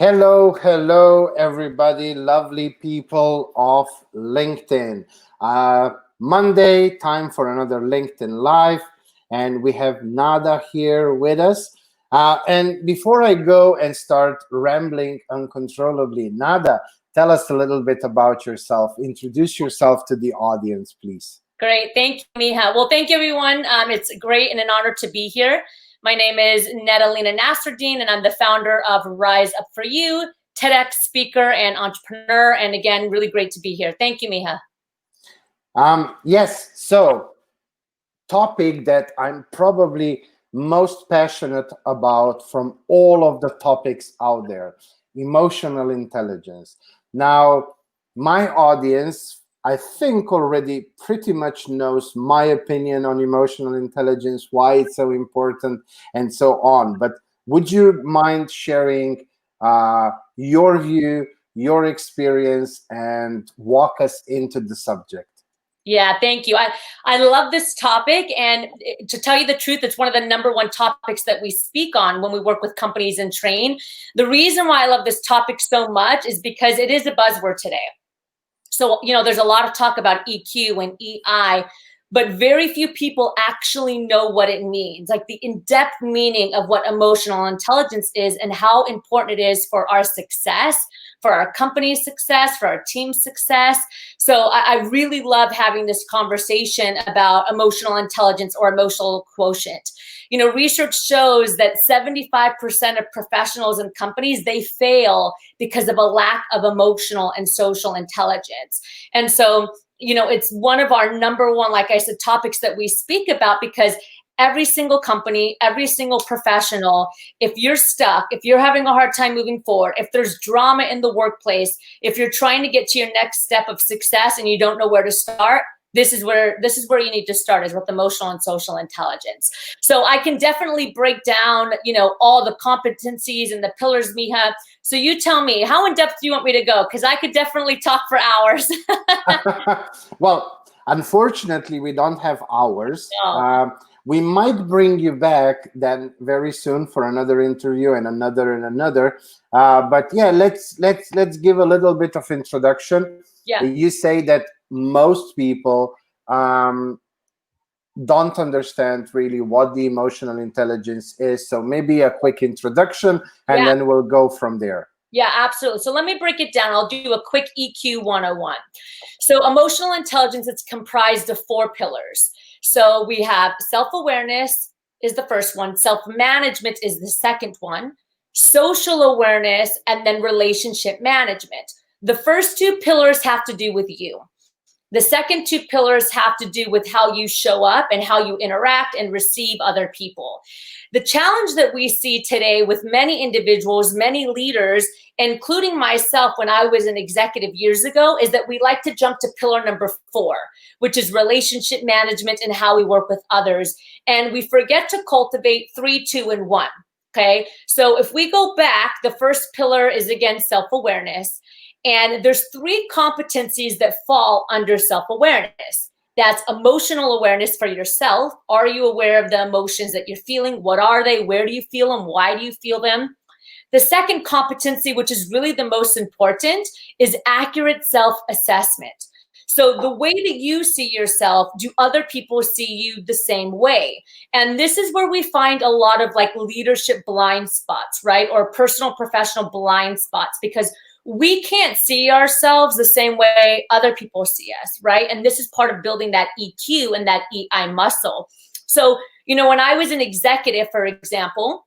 Hello, hello, everybody, lovely people of LinkedIn. Monday, time for another LinkedIn Live, and we have Nada here with us. And before I go and start rambling uncontrollably, Nada, tell us a little bit about yourself. Introduce yourself to the audience, please. Great. Thank you, Miha. Well, thank you, everyone. It's great and an honor to be here. My name is Nedalina Nasruddin, and I'm the founder of Rise Up For You, TEDx speaker and entrepreneur. And again, really great to be here. Thank you, Miha. Yes, so topic that I'm probably most passionate about from all of the topics out there, emotional intelligence. Now, my audience, I think, already pretty much knows my opinion on emotional intelligence, why it's so important, and so on. But would you mind sharing your view, your experience, and walk us into the subject? Yeah, thank you. I love this topic. And to tell you the truth, it's one of the #1 topics that we speak on when we work with companies and train. The reason why I love this topic so much is because it is a buzzword today. So, there's a lot of talk about EQ and EI, but very few people actually know what it means, like the in-depth meaning of what emotional intelligence is and how important it is for our success, for our company's success, for our team's success. So I really love having this conversation about emotional intelligence or emotional quotient. Research shows that 75% of professionals and companies, they fail because of a lack of emotional and social intelligence. And so, it's one of our #1, like I said, topics that we speak about, because every single company, every single professional, if you're stuck, if you're having a hard time moving forward, if there's drama in the workplace, if you're trying to get to your next step of success and you don't know where to start, this is where you need to start, is with emotional and social intelligence. So I can definitely break down, all the competencies and the pillars, Miha. So you tell me, how in depth do you want me to go? Because I could definitely talk for hours. Well, unfortunately, we don't have hours. No. We might bring you back then very soon for another interview and another and another. But yeah, let's give a little bit of introduction. Yeah. You say that most people don't understand really what the emotional intelligence is. So maybe a quick introduction, and then we'll go from there. Yeah, absolutely. So let me break it down. I'll do a quick EQ 101. So emotional intelligence, it's comprised of 4 pillars. So we have self-awareness is the first one. Self-management is the second one. Social awareness, and then relationship management. The first 2 pillars have to do with you. The second 2 pillars have to do with how you show up and how you interact and receive other people. The challenge that we see today with many individuals, many leaders, including myself when I was an executive years ago, is that we like to jump to pillar #4, which is relationship management and how we work with others. And we forget to cultivate 3, 2, and 1. Okay, so if we go back, the first pillar is, again, self-awareness. And there's 3 competencies that fall under self-awareness. That's emotional awareness for yourself. Are you aware of the emotions that you're feeling? What are they? Where do you feel them? Why do you feel them? The second competency, which is really the most important, is accurate self-assessment. So the way that you see yourself, do other people see you the same way? And this is where we find a lot of leadership blind spots, right? Or personal, professional blind spots, because we can't see ourselves the same way other people see us, right? And this is part of building that EQ and that EI muscle. So, when I was an executive, for example,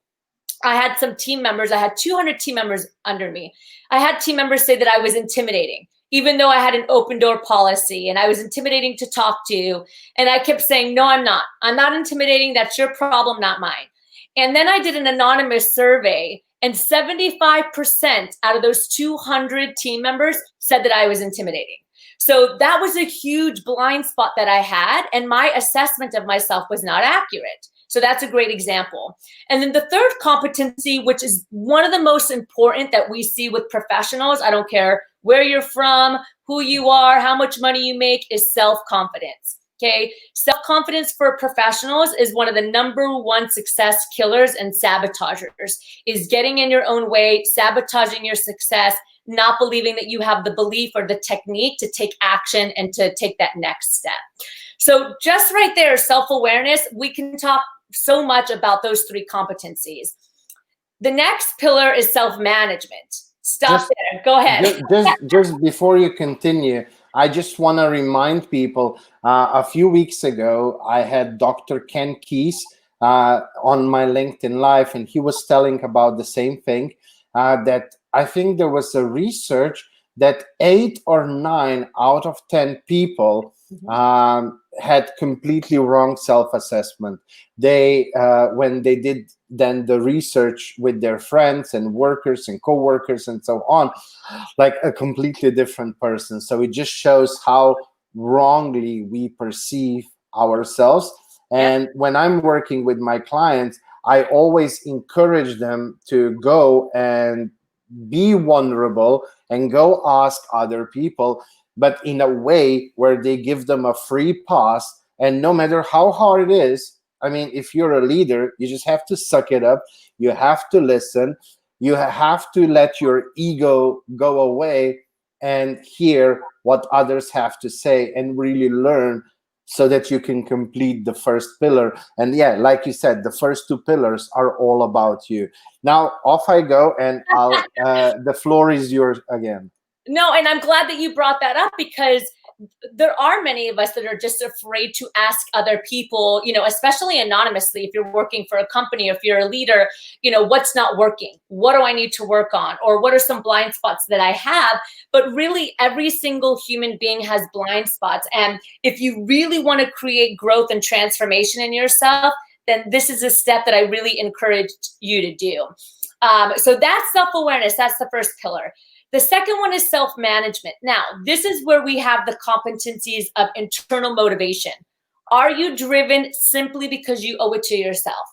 I had some team members, I had 200 team members under me. I had team members say that I was intimidating, even though I had an open door policy and I was intimidating to talk to. And I kept saying, no, I'm not. I'm not intimidating. That's your problem, not mine. And then I did an anonymous survey, and 75% out of those 200 team members said that I was intimidating. So that was a huge blind spot that I had, and my assessment of myself was not accurate. So that's a great example. And then the third competency, which is one of the most important that we see with professionals, I don't care where you're from, who you are, how much money you make, is self-confidence. Okay, self-confidence for professionals is one of the #1 success killers and sabotagers, is getting in your own way, sabotaging your success, not believing that you have the belief or the technique to take action and to take that next step. So just right there, self-awareness, we can talk so much about those 3 competencies. The next pillar is self-management. Stop there. Go ahead. Just before you continue, I just want to remind people, a few weeks ago, I had Dr. Ken Keyes on my LinkedIn Live, and he was telling about the same thing, that I think there was a research that 8 or 9 out of 10 people had completely wrong self-assessment. They, when they did then the research with their friends and workers and co-workers and so on, like a completely different person. So it just shows how wrongly we perceive ourselves. And when I'm working with my clients, I always encourage them to go and be vulnerable and go ask other people, but in a way where they give them a free pass. And no matter how hard it is, I mean, if you're a leader, you just have to suck it up. You have to listen. You have to let your ego go away and hear what others have to say and really learn, so that you can complete the first pillar. And yeah, like you said, the first 2 pillars are all about you. Now off I go, and I'll the floor is yours again. No, and I'm glad that you brought that up, because there are many of us that are just afraid to ask other people, you know, especially anonymously, if you're working for a company, if you're a leader, you know, what's not working? What do I need to work on? Or what are some blind spots that I have? But really, every single human being has blind spots. And if you really want to create growth and transformation in yourself, then this is a step that I really encourage you to do. So that's self-awareness. That's the first pillar. The second one is self-management. Now, this is where we have the competencies of internal motivation. Are you driven simply because you owe it to yourself?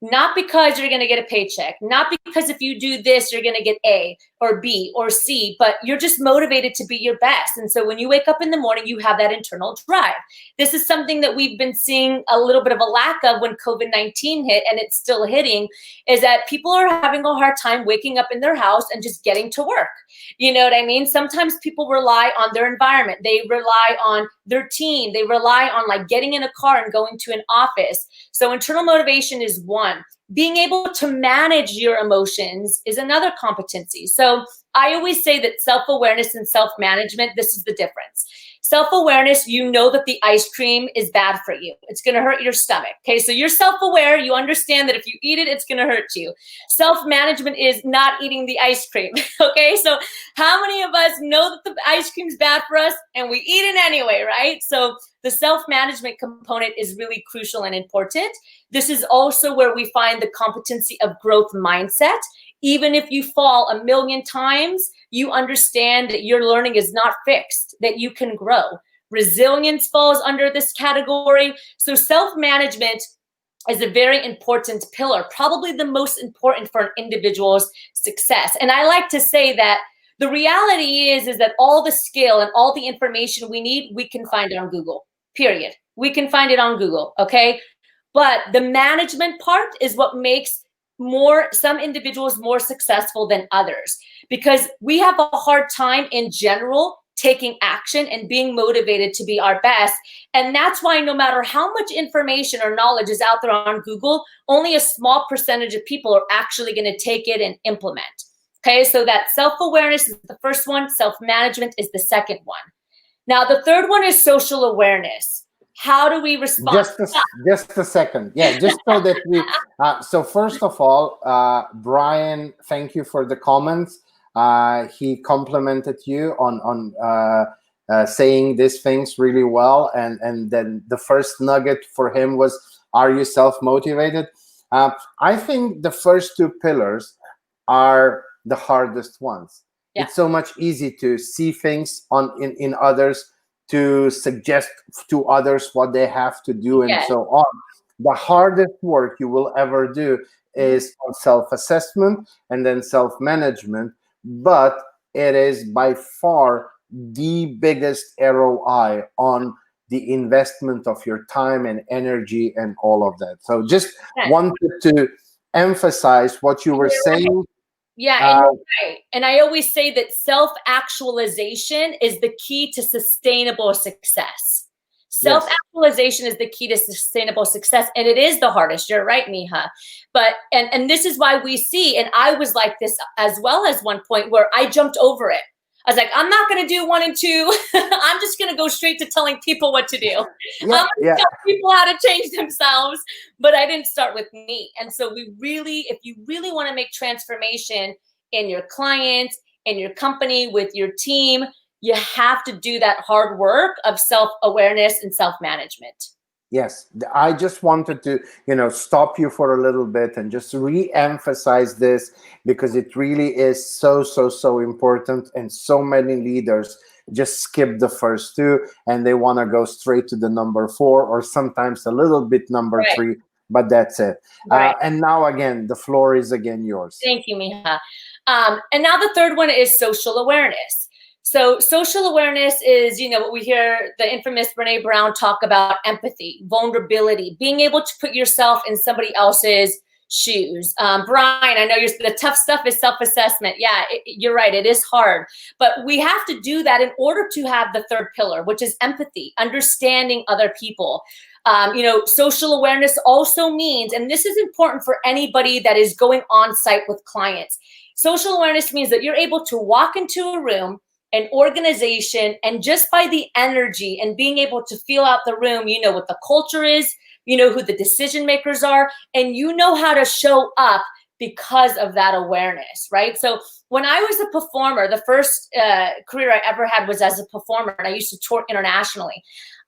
Not because you're going to get a paycheck, not because if you do this, you're going to get A or B or C, but you're just motivated to be your best. And so when you wake up in the morning, you have that internal drive. This is something that we've been seeing a little bit of a lack of when COVID-19 hit, and it's still hitting, is that people are having a hard time waking up in their house and just getting to work. You know what I mean? Sometimes people rely on their environment. They rely on their team. They rely on like getting in a car and going to an office. So internal motivation is one. Being able to manage your emotions is another competency. So I always say that self-awareness and self-management, this is the difference. Self-awareness, you know that the ice cream is bad for you. It's going to hurt your stomach. Okay, so you're self-aware. You understand that if you eat it, it's going to hurt you. Self-management is not eating the ice cream. Okay, so how many of us know that the ice cream is bad for us and we eat it anyway, right? So the self-management component is really crucial and important. This is also where we find the competency of growth mindset. Even if you fall 1,000,000 times, you understand that your learning is not fixed, that you can grow. Resilience falls under this category. So self-management is a very important pillar, probably the most important for an individual's success. And I like to say that the reality is that all the skill and all the information we need, we can find it on Google, period. We can find it on Google, okay? But the management part is what makes some individuals more successful than others, because we have a hard time in general taking action and being motivated to be our best. And that's why no matter how much information or knowledge is out there on Google, only a small percentage of people are actually going to take it and implement. Okay, so that self-awareness is the first one. Self-management is the second one. Now, the third one is social awareness. How do we respond? Just a second. Yeah, just so that we, so first of all, Brian, thank you for the comments. He complimented you on saying these things really well. And then the first nugget for him was, are you self-motivated? I think the first 2 pillars are the hardest ones. Yeah. It's so much easy to see things in others, to suggest to others what they have to do, and so on. The hardest work you will ever do is on self-assessment and then self-management, but it is by far the biggest ROI on the investment of your time and energy and all of that. So just wanted to emphasize what you were saying. Yeah, and you're right. And I always say that self-actualization is the key to sustainable success. Self-actualization is the key to sustainable success. And it is the hardest. You're right, Miha. But, and this is why we see, and I was like this as well as one point where I jumped over it. I was like, I'm not going to do 1 and 2. I'm just going to go straight to telling people what to do. I'm going to tell people how to change themselves. But I didn't start with me. And so if you really want to make transformation in your clients, in your company, with your team, you have to do that hard work of self-awareness and self-management. Yes, I just wanted to, stop you for a little bit and just re-emphasize this, because it really is so important, and so many leaders just skip the first 2 and they want to go straight to the number 4, or sometimes a little bit number 3, but that's it. And now again, the floor is again yours. Thank you, Miha. And now the third one is social awareness. So social awareness is, what we hear the infamous Brené Brown talk about: empathy, vulnerability, being able to put yourself in somebody else's shoes. Brian, I know the tough stuff is self-assessment. Yeah, you're right. It is hard, but we have to do that in order to have the third pillar, which is empathy, understanding other people. Social awareness also means, and this is important for anybody that is going on site with clients. Social awareness means that you're able to walk into a room, an organization, and just by the energy and being able to feel out the room, you know what the culture is, you know who the decision makers are, and you know how to show up because of that awareness, right? So when I was a performer, the first career I ever had was as a performer, and I used to tour internationally.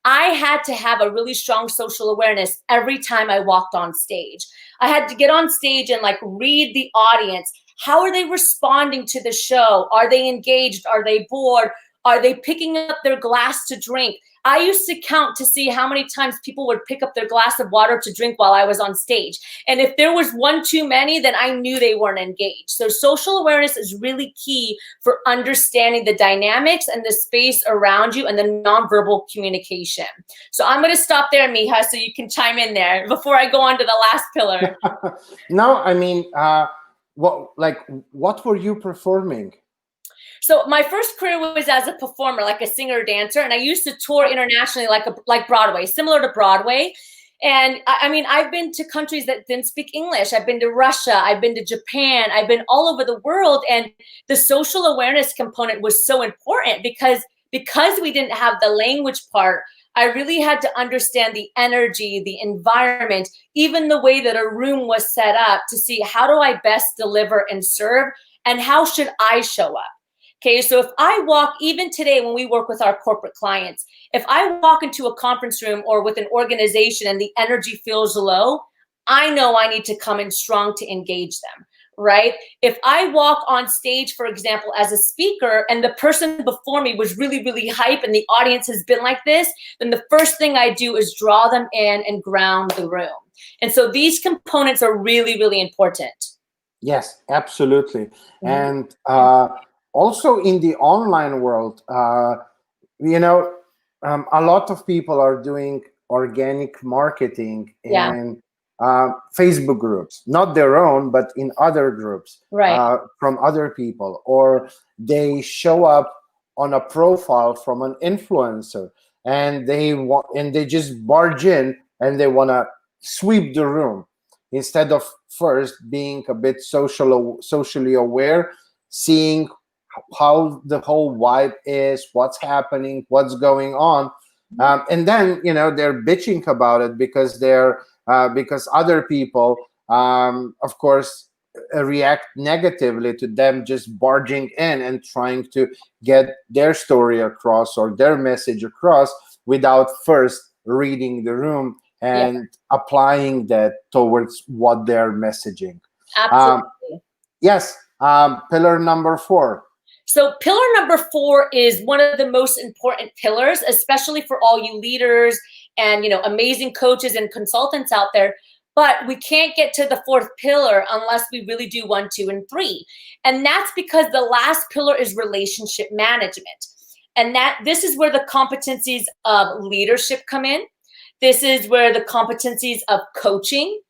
I had to have a really strong social awareness every time I walked on stage. I had to get on stage and read the audience. How are they responding to the show? Are they engaged? Are they bored? Are they picking up their glass to drink? I used to count to see how many times people would pick up their glass of water to drink while I was on stage. And if there was one too many, then I knew they weren't engaged. So social awareness is really key for understanding the dynamics and the space around you and the nonverbal communication. So I'm going to stop there, Miha, so you can chime in there before I go on to the last pillar. No, I mean, what were you performing? So my first career was as a performer, like a singer dancer, and I used to tour internationally like Broadway, similar to Broadway. And I mean, I've been to countries that didn't speak English. I've been to Russia. I've been to Japan. I've been all over the world. And the social awareness component was so important because we didn't have the language part. I really had to understand the energy, the environment, even the way that a room was set up to see how do I best deliver and serve, and how should I show up? Okay, so if I walk, even today when we work with our corporate clients, if I walk into a conference room or with an organization and the energy feels low, I know I need to come in strong to engage them, right? If I walk on stage, for example, as a speaker, and the person before me was really, really hype and the audience has been like this, then the first thing I do is draw them in and ground the room. And so these components are really, really important. Yes, absolutely. And also in the online world, a lot of people are doing organic marketing in Facebook groups, not their own, but in other groups, from other people, or they show up on a profile from an influencer, and they just barge in and they want to sweep the room instead of first being a bit socially aware, seeing how the whole vibe is, what's happening, what's going on, and then they're bitching about it because because other people, of course, react negatively to them just barging in and trying to get their story across or their message across without first reading the room and applying that towards what they're messaging. Absolutely. Yes. Pillar number 4. So pillar number 4 is one of the most important pillars, especially for all you leaders and, amazing coaches and consultants out there. But we can't get to the 4th pillar unless we really do 1, 2, and 3. And that's because the last pillar is relationship management. And this is where the competencies of leadership come in. This is where the competencies of coaching,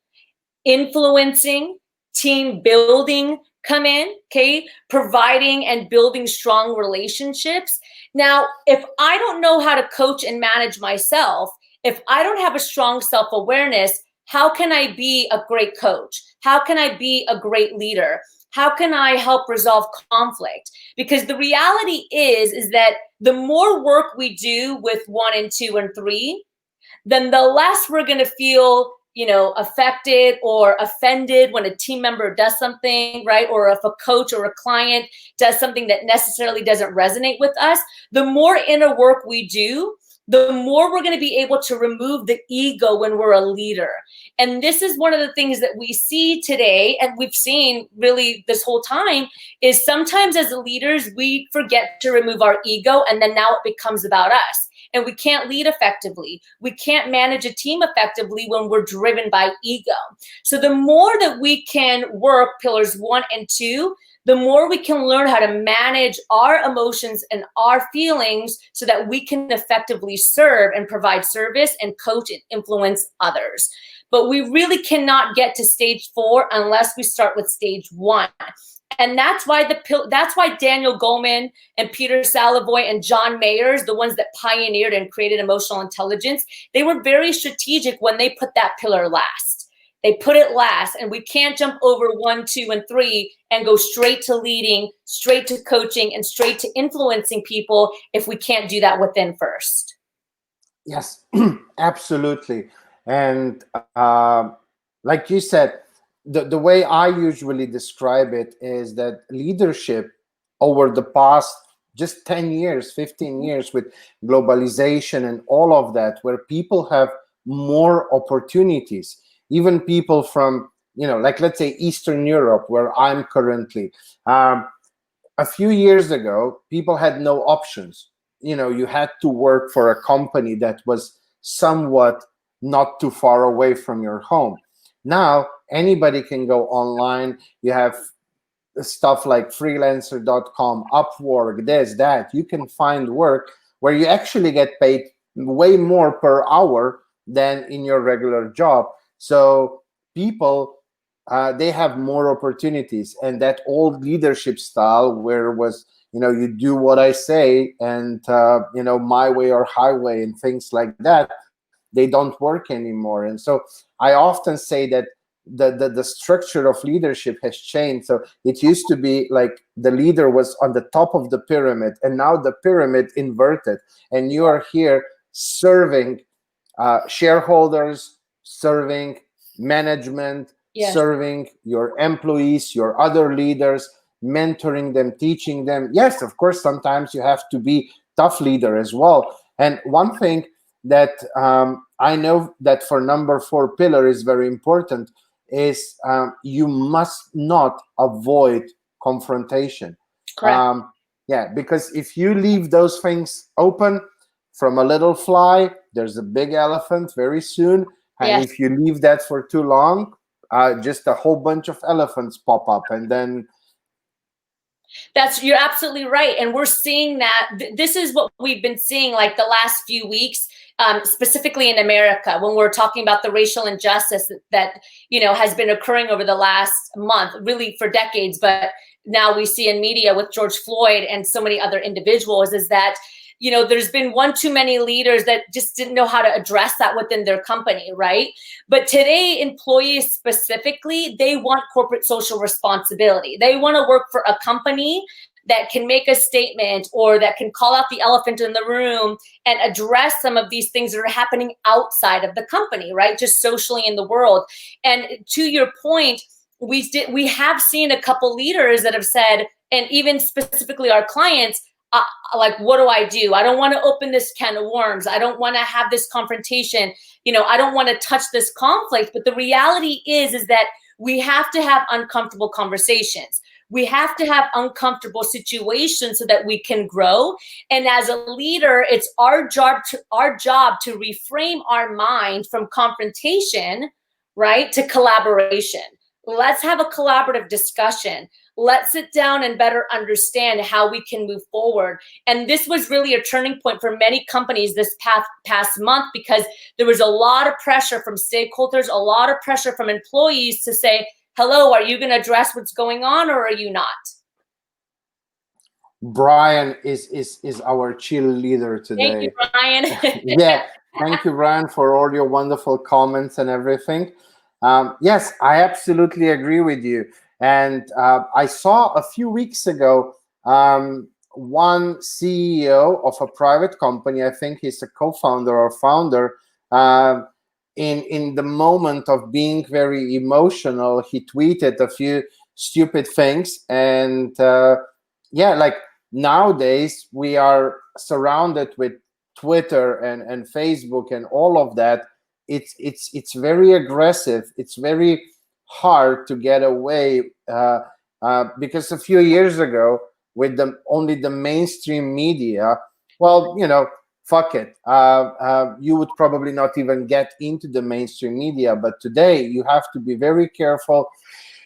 influencing, team building come in, okay? Providing and building strong relationships. Now, if I don't know how to coach and manage myself, if I don't have a strong self-awareness, how can I be a great coach? How can I be a great leader? How can I help resolve conflict? Because the reality is that the more work we do with 1 and 2 and 3, then the less we're going to feel, affected or offended when a team member does something, right? Or if a coach or a client does something that necessarily doesn't resonate with us. The more inner work we do, the more we're going to be able to remove the ego when we're a leader. And this is one of the things that we see today, and we've seen really this whole time, is sometimes as leaders, we forget to remove our ego, and then now it becomes about us. And we can't lead effectively. We can't manage a team effectively when we're driven by ego. So the more that we can work pillars 1 and 2, the more we can learn how to manage our emotions and our feelings so that we can effectively serve and provide service and coach and influence others. But we really cannot get to stage 4 unless we start with stage 1. And that's why Daniel Goleman and Peter Salovey and John Mayers, the ones that pioneered and created emotional intelligence, they were very strategic when they put that pillar last. They put it last, and we can't jump over 1, 2, and 3 and go straight to leading, straight to coaching, and straight to influencing people if we can't do that within first. Yes, absolutely. And like you said, the way I usually describe it is that leadership over the past just 10 years, 15 years with globalization and all of that, where people have more opportunities, even people from, like let's say Eastern Europe, where I'm currently. A few years ago, people had no options. You had to work for a company that was somewhat not too far away from your home. Now, anybody can go online. You have stuff like freelancer.com, Upwork, this, that. You can find work where you actually get paid way more per hour than in your regular job. So people, they have more opportunities. And that old leadership style where it was, you do what I say and, my way or highway and things like that, they don't work anymore. And so I often say that the structure of leadership has changed. So it used to be like the leader was on the top of the pyramid, and now the pyramid inverted, and you are here serving shareholders, serving management, Yes. serving your employees, your other leaders, mentoring them, teaching them. Yes, of course, sometimes you have to be tough leader as well. And one thing that I know that for number 4 pillar is very important is you must not avoid confrontation. Correct. Because if you leave those things open, from a little fly, there's a big elephant very soon. And Yes. if you leave that for too long, just a whole bunch of elephants pop up, and then you're absolutely right. And we're seeing that this is what we've been seeing like the last few weeks, specifically in America, when we're talking about the racial injustice that has been occurring over the last month, really for decades. But now we see in media with George Floyd and so many other individuals is that there's been one too many leaders that just didn't know how to address that within their company, right? But today, employees specifically, they want corporate social responsibility. They want to work for a company that can make a statement or that can call out the elephant in the room and address some of these things that are happening outside of the company, right? Just socially in the world. And to your point, we have seen a couple leaders that have said, and even specifically our clients, like, what do I do? I don't want to open this can of worms. I don't want to have this confrontation. I don't want to touch this conflict. But the reality is that we have to have uncomfortable conversations. We have to have uncomfortable situations so that we can grow. And as a leader, it's our job to reframe our mind from confrontation, right, to collaboration. Let's have a collaborative discussion. let's sit down and better understand how we can move forward. And this was really a turning point for many companies this past month, because there was a lot of pressure from stakeholders, a lot of pressure from employees to say, hello, are you going to address what's going on, or are you not? Brian is our cheerleader today. Thank you, Brian. Yeah, thank you, Brian, for all your wonderful comments and everything. Yes, I absolutely agree with you. And I saw a few weeks ago one CEO of a private company, I think he's a co-founder or founder, in the moment of being very emotional, he tweeted a few stupid things. And yeah, like nowadays we are surrounded with Twitter and Facebook and all of that. It's very aggressive. It's very hard to get away because a few years ago, with only the mainstream media, well, you know, fuck it. You would probably not even get into the mainstream media. But today, you have to be very careful.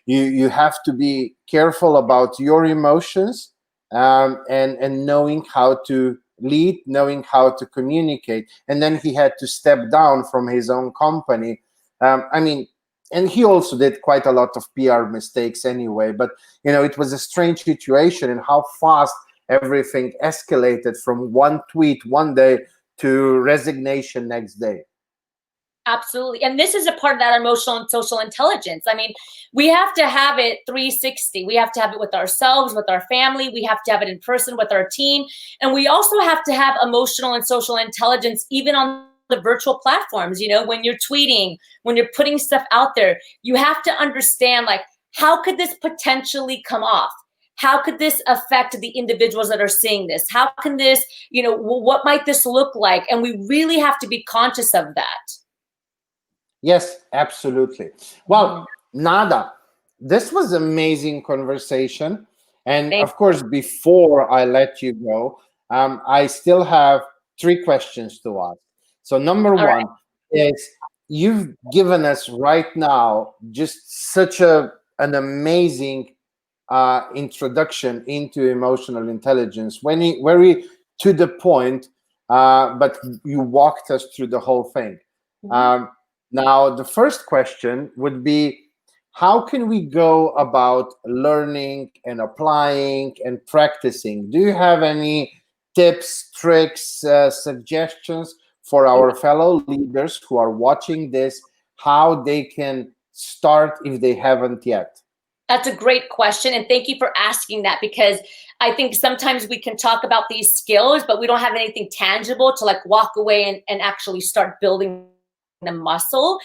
You have to be careful about your emotions, and knowing how to lead, knowing how to communicate. And then he had to step down from his own company. I mean, and he also did quite a lot of PR mistakes anyway. But you know, it was a strange situation, and how fast everything escalated from one tweet one day to resignation next day. Absolutely. And this is a part of that emotional and social intelligence. I mean, we have to have it 360. We have to have it with ourselves, with our family. We have to have it in person with our team. And we also have to have emotional and social intelligence even on the virtual platforms. You know, when you're tweeting, when you're putting stuff out there, you have to understand, like, how could this potentially come off? How could this affect the individuals that are seeing this? How can this, you know, what might this look like? And we really have to be conscious of that. Yes, absolutely. Well, Nada, this was amazing conversation. And of course, before I let you go, I still have 3 questions to ask. So number one is, you've given us right now just such an amazing introduction into emotional intelligence, very to the point, but you walked us through the whole thing. Now, the first question would be, how can we go about learning and applying and practicing? Do you have any tips, tricks, suggestions for our fellow leaders who are watching this, how they can start if they haven't yet? That's a great question. And thank you for asking that, because I think sometimes we can talk about these skills, but we don't have anything tangible to like walk away and actually start building the muscle.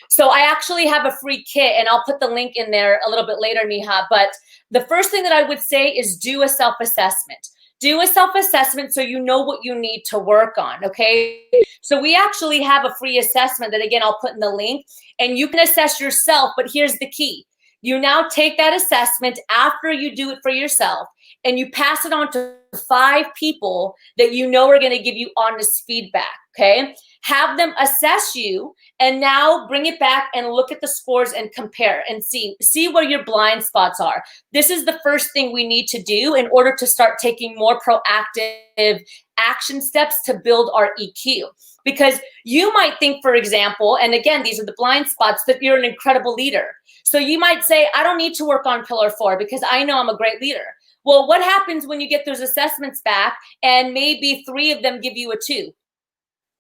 So I actually have a free kit, and I'll put the link in there a little bit later, Miha. But the first thing that I would say is do a self-assessment. Do a self-assessment so you know what you need to work on, okay? So we actually have a free assessment that, again, I'll put in the link, and you can assess yourself, but here's the key. You now take that assessment after you do it for yourself, and you pass it on to 5 people that you know are going to give you honest feedback, okay? Have them assess you, and now bring it back and look at the scores and compare and see where your blind spots are. This is the first thing we need to do in order to start taking more proactive action steps to build our EQ. Because you might think, for example, and again, these are the blind spots, that you're an incredible leader. So you might say, I don't need to work on pillar 4 because I know I'm a great leader. Well, what happens when you get those assessments back and maybe 3 of them give you a 2?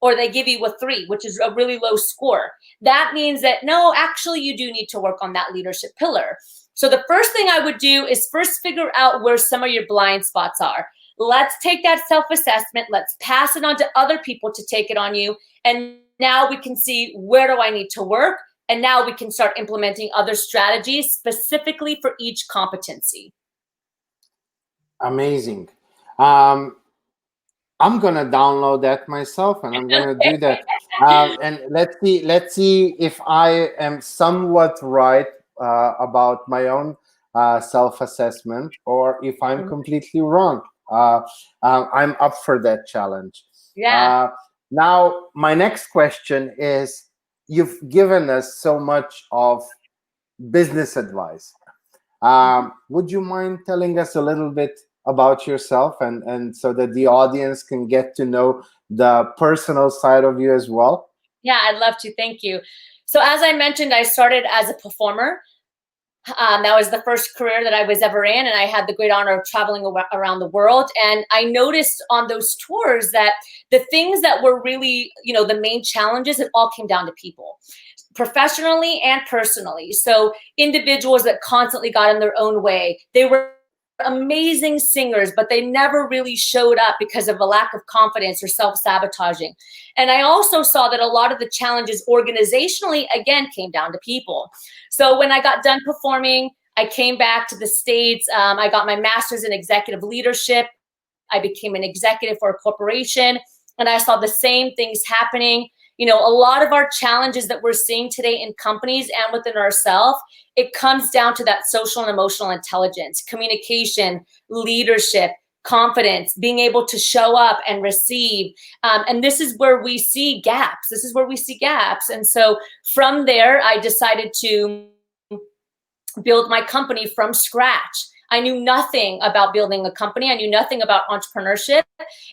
Or they give you a 3, which is a really low score? That means that, no, actually, you do need to work on that leadership pillar. So the first thing I would do is first figure out where some of your blind spots are. Let's take that self-assessment. Let's pass it on to other people to take it on you. And now we can see, where do I need to work? And now we can start implementing other strategies specifically for each competency. Amazing. I'm gonna download that myself, and I'm gonna do that. And let's see if I am somewhat right about my own self-assessment, or if I'm completely wrong. I'm up for that challenge. Yeah. Now, my next question is: you've given us so much of business advice. Would you mind telling us a little bit about yourself, and so that the audience can get to know the personal side of you as well? Yeah, I'd love to. Thank you. So as I mentioned, I started as a performer. That was the first career that I was ever in, and I had the great honor of traveling around the world. And I noticed on those tours that the things that were really, the main challenges, it all came down to people, professionally and personally. So individuals that constantly got in their own way. They were amazing singers, but they never really showed up because of a lack of confidence or self-sabotaging. And I also saw that a lot of the challenges organizationally, again, came down to people. So when I got done performing, I came back to the States. I got my master's in executive leadership. I became an executive for a corporation, and I saw the same things happening. A lot of our challenges that we're seeing today in companies and within ourselves, it comes down to that social and emotional intelligence, communication, leadership, confidence, being able to show up and receive. And this is where we see gaps. And so from there, I decided to build my company from scratch. I knew nothing about building a company. I knew nothing about entrepreneurship.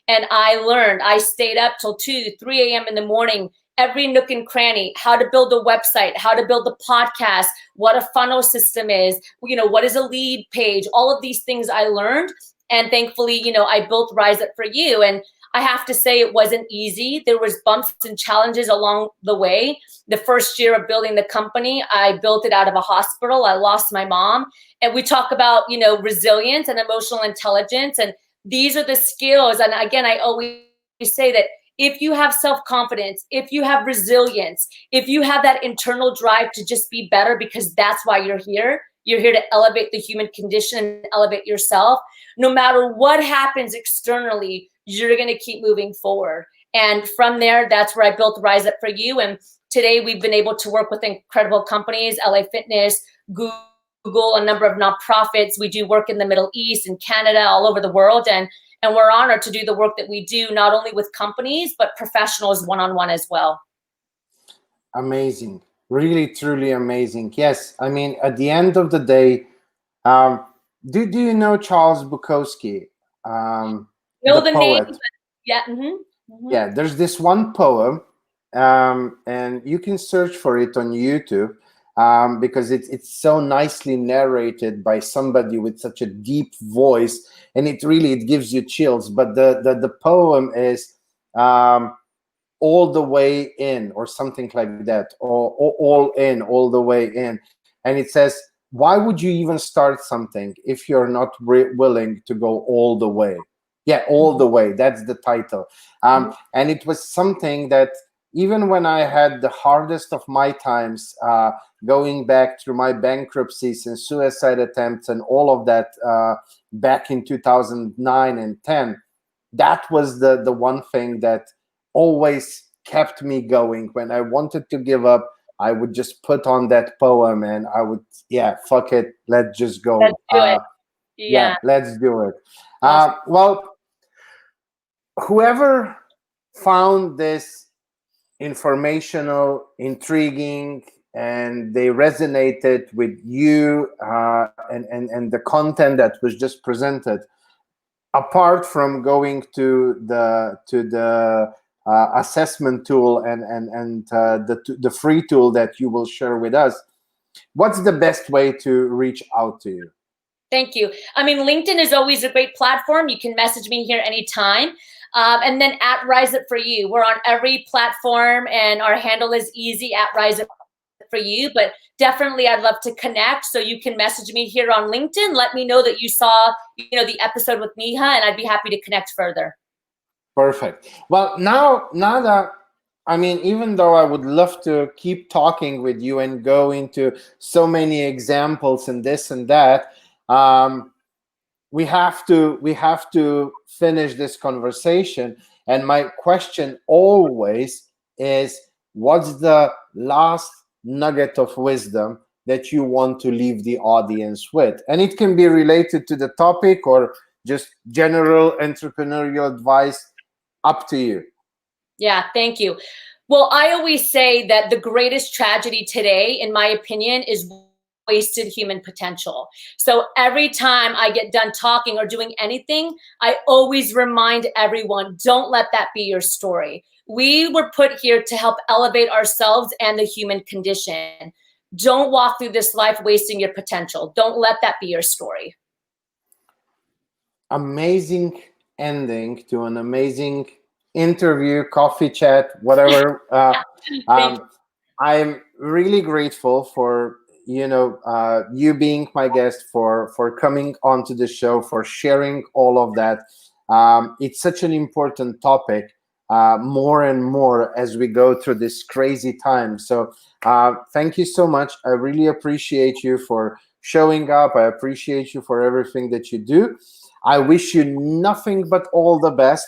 And I learned. I stayed up till 2, 3 a.m. in the morning, every nook and cranny, how to build a website, how to build a podcast, what a funnel system is, what is a lead page, all of these things I learned. And thankfully, I built Rise Up For You. And I have to say it wasn't easy. There was bumps and challenges along the way. The first year of building the company, I built it out of a hospital. I lost my mom. And we talk about, resilience and emotional intelligence. And these are the skills. And again, I always say that if you have self-confidence, if you have resilience, if you have that internal drive to just be better, because that's why you're here to elevate the human condition and elevate yourself. No matter what happens externally, you're going to keep moving forward. And from there, that's where I built Rise Up For You. And today we've been able to work with incredible companies, LA Fitness, Google, a number of nonprofits. We do work in the Middle East and Canada, all over the world. And we're honored to do the work that we do, not only with companies, but professionals one-on-one as well. Amazing. Really, truly amazing. Yes. I mean, at the end of the day, do you know Charles Bukowski? Know the poet. name? Yeah. Mm-hmm. Yeah. There's this one poem, and you can search for it on YouTube, because it's so nicely narrated by somebody with such a deep voice, and it gives you chills. But the poem is all the way in, or something like that, or all in, all the way in. And it says, why would you even start something if you're not willing to go all the way? Yeah, all the way. That's the title. And it was something that even when I had the hardest of my times, going back through my bankruptcies and suicide attempts and all of that, back in 2009 and 10, that was the one thing that always kept me going. When I wanted to give up, I would just put on that poem and I would, fuck it, let's just go. Let's do it. Yeah, let's do it. Awesome. Well, whoever found this informational, intriguing, and they resonated with you, and the content that was just presented, apart from going to the assessment tool and the free tool that you will share with us, what's the best way to reach out to you? Thank you. I mean, LinkedIn is always a great platform. You can message me here anytime. And then at Rise Up For You, we're on every platform, and our handle is easy, at Rise Up For You. But definitely, I'd love to connect. So you can message me here on LinkedIn. Let me know that you saw, the episode with Miha, and I'd be happy to connect further. Perfect. Well, now that, I mean, even though I would love to keep talking with you and go into so many examples and this and that, we have to finish this conversation. And my question always is, what's the last nugget of wisdom that you want to leave the audience with? And it can be related to the topic or just general entrepreneurial advice. Up to you. Yeah, thank you. Well, I always say that the greatest tragedy today, in my opinion, is wasted human potential. So every time I get done talking or doing anything, I always remind everyone, don't let that be your story. We were put here to help elevate ourselves and the human condition. Don't walk through this life wasting your potential. Don't let that be your story. Amazing ending to an amazing interview, coffee chat, whatever. I'm really grateful for you being my guest, for coming onto the show, for sharing all of that. It's such an important topic, more and more as we go through this crazy time. So thank you so much. I really appreciate you for showing up. I appreciate you for everything that you do. I wish you nothing but all the best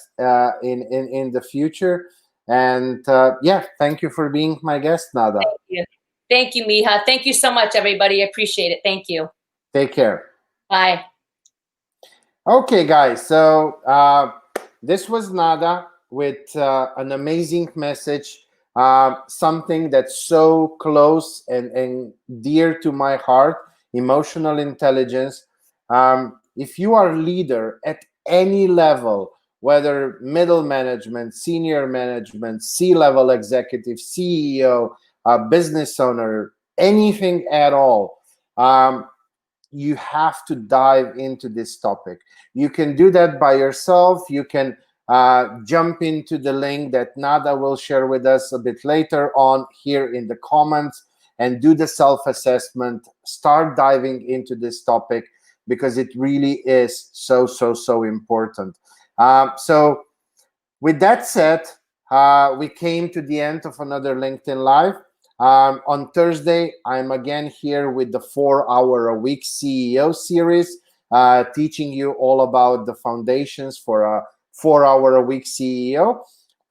in the future. And yeah, thank you for being my guest, Nada. Thank you. Thank you, Miha. Thank you so much, everybody. I appreciate it. Thank you. Take care. Bye. Okay, guys. So this was Nada with an amazing message, something that's so close and dear to my heart, emotional intelligence. If you are a leader at any level, whether middle management, senior management, C-level executive, CEO, business owner, anything at all, you have to dive into this topic. You can do that by yourself. You can jump into the link that Nada will share with us a bit later on here in the comments and do the self-assessment. Start diving into this topic because it really is so important. So with that said, we came to the end of another LinkedIn Live. On Thursday, I'm again here with the 4-hour-a-week CEO series, teaching you all about the foundations for a 4-hour-a-week CEO.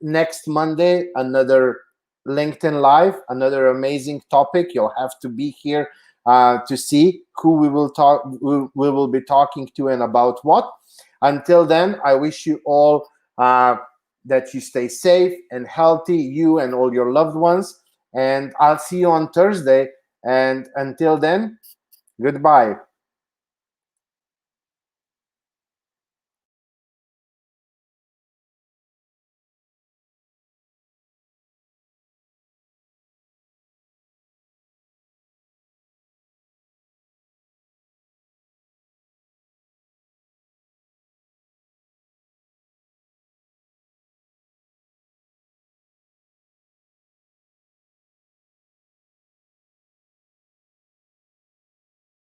Next Monday, another LinkedIn Live, another amazing topic. You'll have to be here to see who we will be talking to and about what. Until then, I wish you all that you stay safe and healthy, you and all your loved ones. And I'll see you on Thursday. And until then, goodbye.